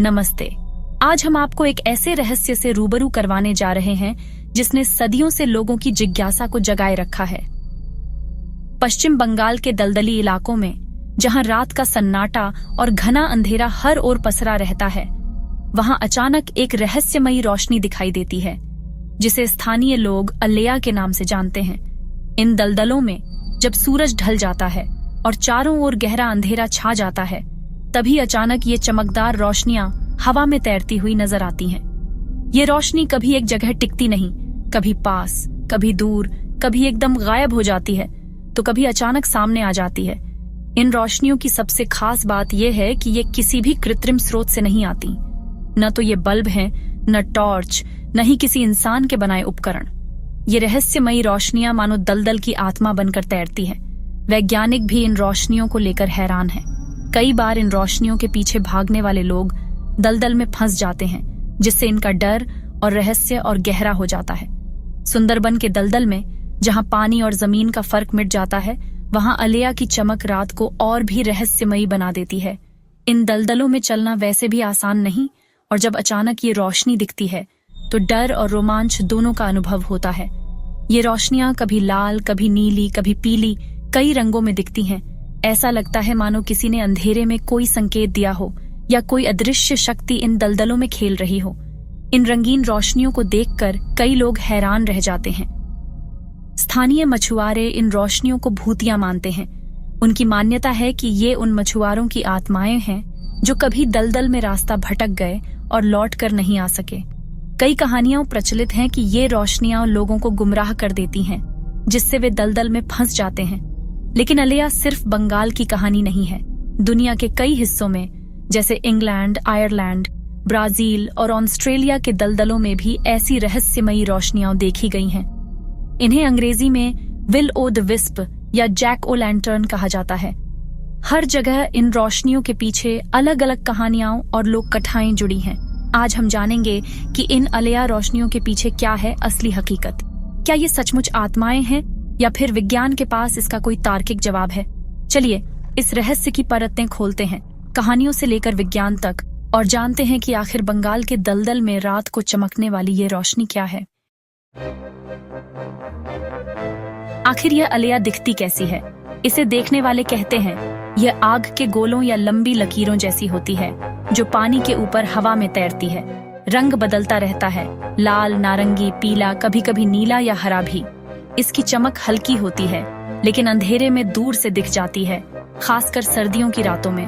नमस्ते। आज हम आपको एक ऐसे रहस्य से रूबरू करवाने जा रहे हैं जिसने सदियों से लोगों की जिज्ञासा को जगाए रखा है। पश्चिम बंगाल के दलदली इलाकों में, जहां रात का सन्नाटा और घना अंधेरा हर ओर पसरा रहता है, वहां अचानक एक रहस्यमयी रोशनी दिखाई देती है, जिसे स्थानीय लोग अलेया के नाम से जानते हैं। इन दलदलों में जब सूरज ढल जाता है और चारों ओर गहरा अंधेरा छा जाता है, तभी अचानक ये चमकदार रोशनियां हवा में तैरती हुई नजर आती हैं। ये रोशनी कभी एक जगह टिकती नहीं, कभी पास, कभी दूर, कभी एकदम गायब हो जाती है, तो कभी अचानक सामने आ जाती है। इन रोशनियों की सबसे खास बात यह है कि ये किसी भी कृत्रिम स्रोत से नहीं आती। न तो ये बल्ब हैं, न टॉर्च, न ही किसी इंसान के बनाए उपकरण। ये रहस्यमयी रोशनियां मानो दलदल की आत्मा बनकर तैरती हैं। वैज्ञानिक भी इन रोशनियों को लेकर हैरान हैं। कई बार इन रोशनियों के पीछे भागने वाले लोग दलदल में फंस जाते हैं, जिससे इनका डर और रहस्य और गहरा हो जाता है। सुंदरबन के दलदल में, जहां पानी और जमीन का फर्क मिट जाता है, वहां अलेया की चमक रात को और भी रहस्यमयी बना देती है। इन दलदलों में चलना वैसे भी आसान नहीं, और जब अचानक ये रोशनी दिखती है तो डर और रोमांच दोनों का अनुभव होता है। ये रोशनियां कभी लाल, कभी नीली, कभी पीली, कई रंगों में दिखती हैं। ऐसा लगता है मानो किसी ने अंधेरे में कोई संकेत दिया हो, या कोई अदृश्य शक्ति इन दलदलों में खेल रही हो। इन रंगीन रोशनियों को देखकर कई लोग हैरान रह जाते हैं। स्थानीय मछुआरे इन रोशनियों को भूतिया मानते हैं। उनकी मान्यता है कि ये उन मछुआरों की आत्माएं हैं जो कभी दलदल में रास्ता भटक गए और लौट कर नहीं आ सके। कई कहानियां प्रचलित हैं कि ये रोशनियां लोगों को गुमराह कर देती हैं, जिससे वे दलदल में फंस जाते हैं। लेकिन अलेया सिर्फ बंगाल की कहानी नहीं है। दुनिया के कई हिस्सों में, जैसे इंग्लैंड, आयरलैंड, ब्राजील और ऑस्ट्रेलिया के दलदलों में भी ऐसी रहस्यमयी रोशनियां देखी गई हैं। इन्हें अंग्रेजी में विल ओ द विस्प या जैक ओ लैंटर्न कहा जाता है। हर जगह इन रोशनियों के पीछे अलग अलग कहानियां और लोक कथाएं जुड़ी हैं। आज हम जानेंगे कि इन अलेया रोशनियों के पीछे क्या है असली हकीकत। क्या ये सचमुच आत्माएं हैं, या फिर विज्ञान के पास इसका कोई तार्किक जवाब है? चलिए इस रहस्य की परतें खोलते हैं, कहानियों से लेकर विज्ञान तक, और जानते हैं कि आखिर बंगाल के दलदल में रात को चमकने वाली ये रोशनी क्या है। आखिर यह अलेया दिखती कैसी है? इसे देखने वाले कहते हैं यह आग के गोलों या लंबी लकीरों जैसी होती है, जो पानी के ऊपर हवा में तैरती है। रंग बदलता रहता है, लाल, नारंगी, पीला, कभी कभी नीला या हरा भी। इसकी चमक हल्की होती है, लेकिन अंधेरे में दूर से दिख जाती है, खासकर सर्दियों की रातों में।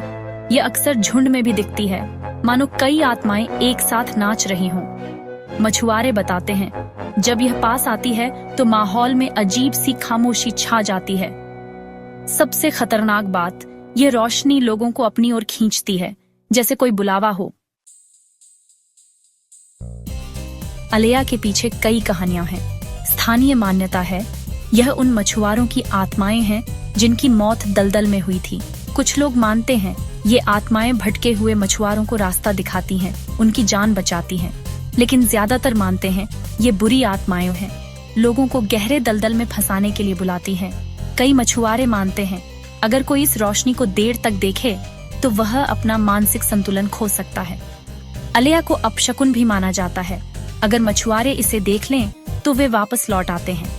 यह अक्सर झुंड में भी दिखती है, मानो कई आत्माएं एक साथ नाच रही हों। मछुआरे बताते हैं जब यह पास आती है तो माहौल में अजीब सी खामोशी छा जाती है। सबसे खतरनाक बात, यह रोशनी लोगों को अपनी ओर खींचती है, जैसे कोई बुलावा हो। अलेया के पीछे कई कहानियां हैं। स्थानीय मान्यता है यह उन मछुआरों की आत्माएं हैं जिनकी मौत दलदल में हुई थी। कुछ लोग मानते हैं ये आत्माएं भटके हुए मछुआरों को रास्ता दिखाती हैं, उनकी जान बचाती हैं। लेकिन ज्यादातर मानते हैं ये बुरी आत्माएं हैं, लोगों को गहरे दलदल में फंसाने के लिए बुलाती हैं। कई मछुआरे मानते हैं अगर कोई इस रोशनी को देर तक देखे तो वह अपना मानसिक संतुलन खो सकता है। अलेया को अपशकुन भी माना जाता है। अगर मछुआरे इसे देख लें तो वे वापस लौट आते हैं।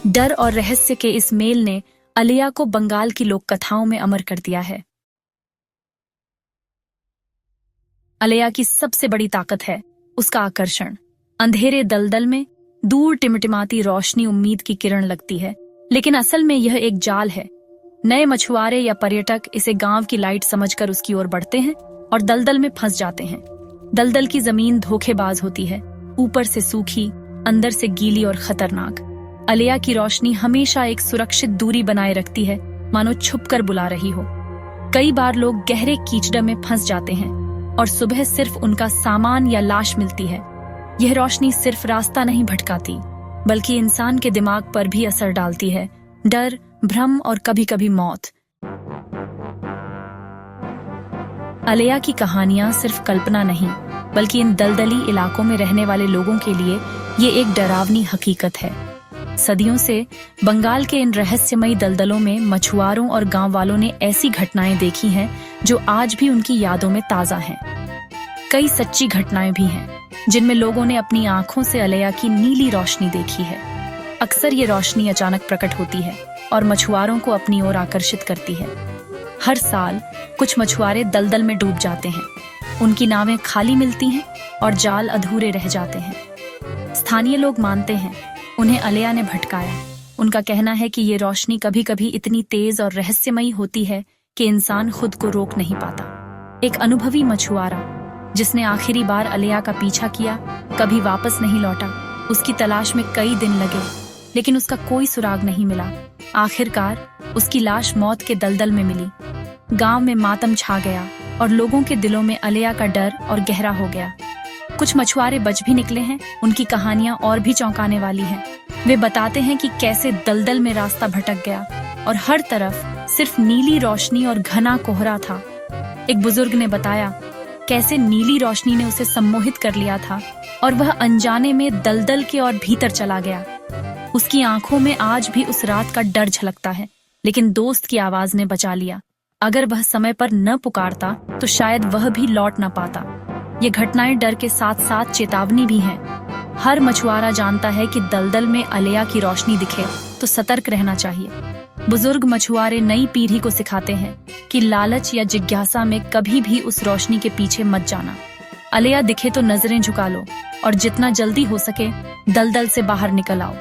डर और रहस्य के इस मेल ने अलेया को बंगाल की लोक कथाओं में अमर कर दिया है। अलेया की सबसे बड़ी ताकत है उसका आकर्षण। अंधेरे दलदल में दूर टिमटिमाती रोशनी उम्मीद की किरण लगती है, लेकिन असल में यह एक जाल है। नए मछुआरे या पर्यटक इसे गांव की लाइट समझकर उसकी ओर बढ़ते हैं और दलदल में फंस जाते हैं। दलदल की जमीन धोखेबाज होती है, ऊपर से सूखी, अंदर से गीली और खतरनाक। अलेया की रोशनी हमेशा एक सुरक्षित दूरी बनाए रखती है, मानो छुपकर बुला रही हो। कई बार लोग गहरे कीचड़ में फंस जाते हैं और सुबह सिर्फ उनका सामान या लाश मिलती है। यह रोशनी सिर्फ रास्ता नहीं भटकाती, बल्कि इंसान के दिमाग पर भी असर डालती है। डर, भ्रम और कभी कभी मौत। अलेया की कहानियां सिर्फ कल्पना नहीं, बल्कि इन दलदली इलाकों में रहने वाले लोगों के लिए ये एक डरावनी हकीकत है। सदियों से बंगाल के इन रहस्यमयी दलदलों में मछुआरों और गांव वालों ने ऐसी घटनाएं देखी हैं जो आज भी उनकी यादों में ताजा हैं। कई सच्ची घटनाएं भी हैं जिनमें लोगों ने अपनी आंखों से अलेया की नीली रोशनी देखी है। अक्सर ये रोशनी अचानक प्रकट होती है और मछुआरों को अपनी ओर आकर्षित करती है। हर साल कुछ मछुआरे दलदल में डूब जाते हैं, उनकी नावें खाली मिलती हैं और जाल अधूरे रह जाते हैं। स्थानीय लोग मानते हैं उन्हें अलेया ने भटकाया। उनका कहना है कि ये रोशनी कभी कभी इतनी तेज और रहस्यमयी होती है कि इंसान खुद को रोक नहीं पाता। एक अनुभवी मछुआरा जिसने आखिरी बार अलेया का पीछा किया कभी वापस नहीं लौटा। उसकी तलाश में कई दिन लगे लेकिन उसका कोई सुराग नहीं मिला। आखिरकार उसकी लाश मौत के दलदल में मिली। गांव में मातम छा गया और लोगों के दिलों में अलेया का डर और गहरा हो गया। कुछ मछुआरे बच भी निकले हैं। उनकी कहानियां और भी चौंकाने वाली हैं। वे बताते हैं कि कैसे दलदल में रास्ता भटक गया और हर तरफ सिर्फ नीली रोशनी और घना कोहरा था। एक बुजुर्ग ने बताया कैसे नीली रोशनी ने उसे सम्मोहित कर लिया था और वह अनजाने में दलदल के और भीतर चला गया। उसकी आंखों में आज भी उस रात का डर झलकता है, लेकिन दोस्त की आवाज ने बचा लिया। अगर वह समय पर न पुकारता तो शायद वह भी लौट न पाता। ये घटनाएं डर के साथ साथ चेतावनी भी हैं। हर मछुआरा जानता है कि दलदल में अलेया की रोशनी दिखे तो सतर्क रहना चाहिए। बुजुर्ग मछुआरे नई पीढ़ी को सिखाते हैं कि लालच या जिज्ञासा में कभी भी उस रोशनी के पीछे मत जाना। अलेया दिखे तो नजरें झुका लो और जितना जल्दी हो सके दलदल से बाहर निकल आओ।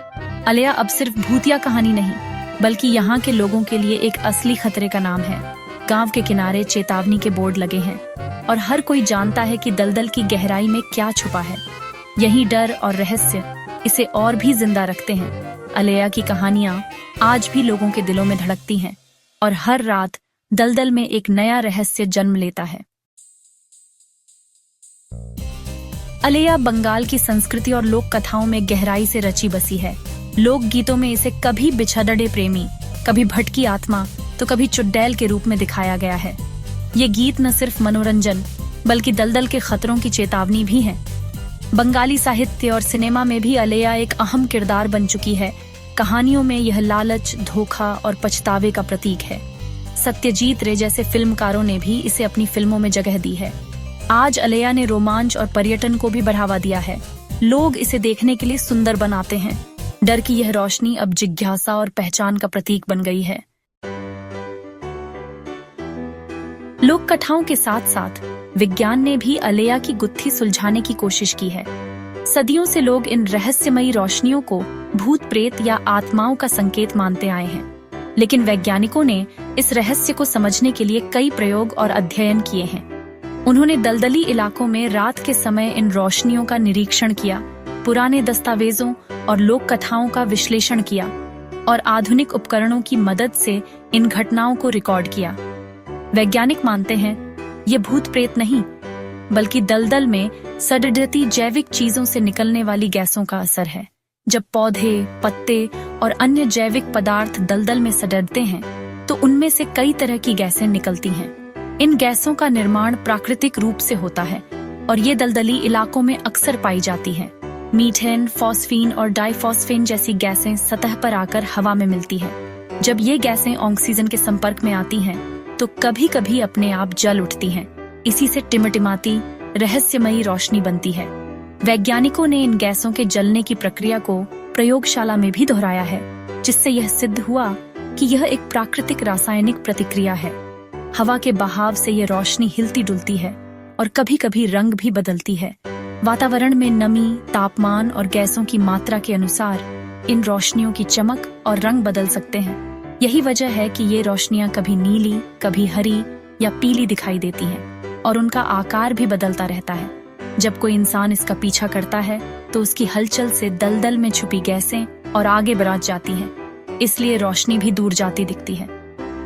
अलेया अब सिर्फ भूतिया कहानी नहीं बल्कि यहाँ के लोगों के लिए एक असली खतरे का नाम है। गांव के किनारे चेतावनी के बोर्ड लगे हैं और हर कोई जानता है कि दलदल की गहराई में क्या छुपा है। यही डर और रहस्य इसे और भी जिंदा रखते हैं। अलेया की कहानियां आज भी लोगों के दिलों में धड़कती हैं और हर रात दलदल में एक नया रहस्य जन्म लेता है। अलेया बंगाल की संस्कृति और लोक कथाओं में गहराई से रची बसी है। लोक गीतों में इसे कभी बिछड़े प्रेमी, कभी भटकी आत्मा तो कभी चुड़ैल के रूप में दिखाया गया है। ये गीत न सिर्फ मनोरंजन बल्कि दलदल के खतरों की चेतावनी भी है। बंगाली साहित्य और सिनेमा में भी अलेया एक अहम किरदार बन चुकी है। कहानियों में यह लालच, धोखा और पछतावे का प्रतीक है। सत्यजीत रे जैसे फिल्मकारों ने भी इसे अपनी फिल्मों में जगह दी है। आज अलेया ने रोमांच और पर्यटन को भी बढ़ावा दिया है। लोग इसे देखने के लिए सुंदर बनाते हैं। डर की यह रोशनी अब जिज्ञासा और पहचान का प्रतीक बन गई है। लोक कथाओं के साथ साथ विज्ञान ने भी अलेया की गुत्थी सुलझाने की कोशिश की है। सदियों से लोग इन रहस्यमयी रोशनियों को भूत प्रेत या आत्माओं का संकेत मानते आए हैं, लेकिन वैज्ञानिकों ने इस रहस्य को समझने के लिए कई प्रयोग और अध्ययन किए हैं। उन्होंने दलदली इलाकों में रात के समय इन रोशनियों का निरीक्षण किया, पुराने दस्तावेजों और लोक कथाओं का विश्लेषण किया और आधुनिक उपकरणों की मदद से इन घटनाओं को रिकॉर्ड किया। वैज्ञानिक मानते हैं ये भूत प्रेत नहीं बल्कि दलदल में सड़ती जैविक चीजों से निकलने वाली गैसों का असर है। जब पौधे, पत्ते और अन्य जैविक पदार्थ दलदल में सड़ते हैं तो उनमें से कई तरह की गैसें निकलती हैं। इन गैसों का निर्माण प्राकृतिक रूप से होता है और ये दलदली इलाकों में अक्सर पाई जाती हैं। मीथेन, फॉस्फीन और डाइफॉस्फेन जैसी गैसें सतह पर आकर हवा में मिलती हैं। जब ये गैसें ऑक्सीजन के संपर्क में आती हैं तो कभी कभी अपने आप जल उठती हैं। इसी से टिमटिमाती रहस्यमयी रोशनी बनती है। वैज्ञानिकों ने इन गैसों के जलने की प्रक्रिया को प्रयोगशाला में भी दोहराया है, जिससे यह सिद्ध हुआ कि यह एक प्राकृतिक रासायनिक प्रतिक्रिया है। हवा के बहाव से यह रोशनी हिलती डुलती है और कभी कभी रंग भी बदलती है। वातावरण में नमी, तापमान और गैसों की मात्रा के अनुसार इन रोशनियों की चमक और रंग बदल सकते हैं। यही वजह है कि ये रोशनियां कभी नीली, कभी हरी या पीली दिखाई देती हैं और उनका आकार भी बदलता रहता है। जब कोई इंसान इसका पीछा करता है तो उसकी हलचल से दलदल में छुपी गैसें और आगे बढ़ जाती हैं, इसलिए रोशनी भी दूर जाती दिखती है।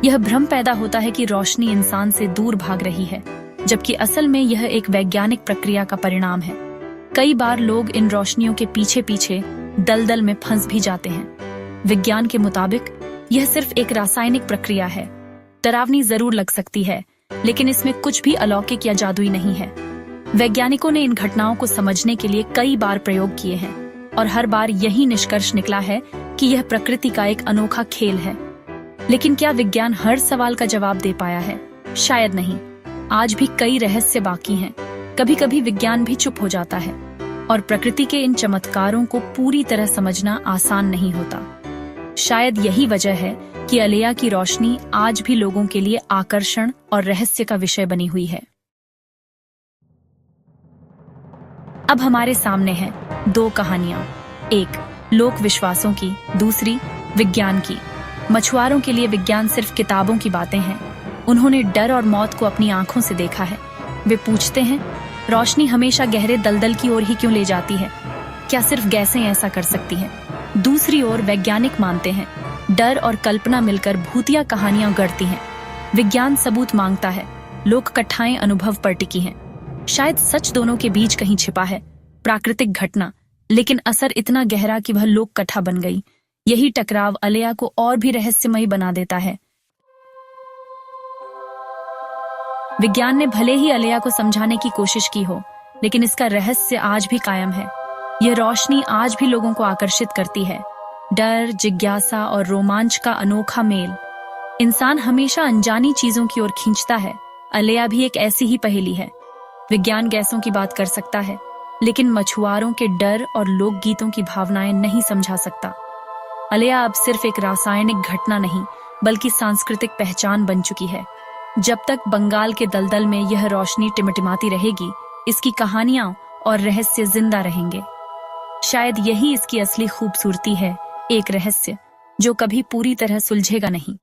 यह भ्रम पैदा होता है कि रोशनी इंसान से दूर भाग रही है, जबकि असल में यह एक वैज्ञानिक प्रक्रिया का परिणाम है। कई बार लोग इन रोशनियों के पीछे पीछे दलदल में फंस भी जाते हैं। विज्ञान के मुताबिक यह सिर्फ एक रासायनिक प्रक्रिया है। डरावनी जरूर लग सकती है, लेकिन इसमें कुछ भी अलौकिक या जादुई नहीं है। वैज्ञानिकों ने इन घटनाओं को समझने के लिए कई बार प्रयोग किए हैं और हर बार यही निष्कर्ष निकला है कि यह प्रकृति का एक अनोखा खेल है। लेकिन क्या विज्ञान हर सवाल का जवाब दे पाया है? शायद नहीं। आज भी कई रहस्य बाकी हैं। कभी कभी विज्ञान भी चुप हो जाता है और प्रकृति के इन चमत्कारों को पूरी तरह समझना आसान नहीं होता। शायद यही वजह है कि अलेया की रोशनी आज भी लोगों के लिए आकर्षण और रहस्य का विषय बनी हुई है। अब हमारे सामने हैं दो कहानियां, एक लोक विश्वासों की, दूसरी विज्ञान की। मछुआरों के लिए विज्ञान सिर्फ किताबों की बातें हैं। उन्होंने डर और मौत को अपनी आंखों से देखा है। वे पूछते हैं, रोशनी हमेशा गहरे दलदल की ओर ही क्यों ले जाती है? क्या सिर्फ गैसें ऐसा कर सकती हैं? दूसरी ओर वैज्ञानिक मानते हैं, डर और कल्पना मिलकर भूतिया कहानियां गढ़ती हैं। विज्ञान सबूत मांगता है, लोक कथाएं अनुभव पर टिकी हैं। शायद सच दोनों के बीच कहीं छिपा है, प्राकृतिक घटना, लेकिन असर इतना गहरा कि वह लोक कथा बन गई। यही टकराव अलेया को और भी रहस्यमयी बना देता है। विज्ञान ने भले ही अलेया को समझाने की कोशिश की हो, लेकिन इसका रहस्य आज भी कायम है। यह रोशनी आज भी लोगों को आकर्षित करती है। डर, जिज्ञासा और रोमांच का अनोखा मेल इंसान हमेशा अनजानी चीजों की ओर खींचता है। अलेया भी एक ऐसी ही पहेली है। विज्ञान गैसों की बात कर सकता है, लेकिन मछुआरों के डर और लोकगीतों की भावनाएं नहीं समझा सकता। अलेया अब सिर्फ एक रासायनिक घटना नहीं, बल्कि सांस्कृतिक पहचान बन चुकी है। जब तक बंगाल के दलदल में यह रोशनी टिमटिमाती रहेगी, इसकी कहानियां और रहस्य जिंदा रहेंगे। शायद यही इसकी असली खूबसूरती है, एक रहस्य जो कभी पूरी तरह सुलझेगा नहीं।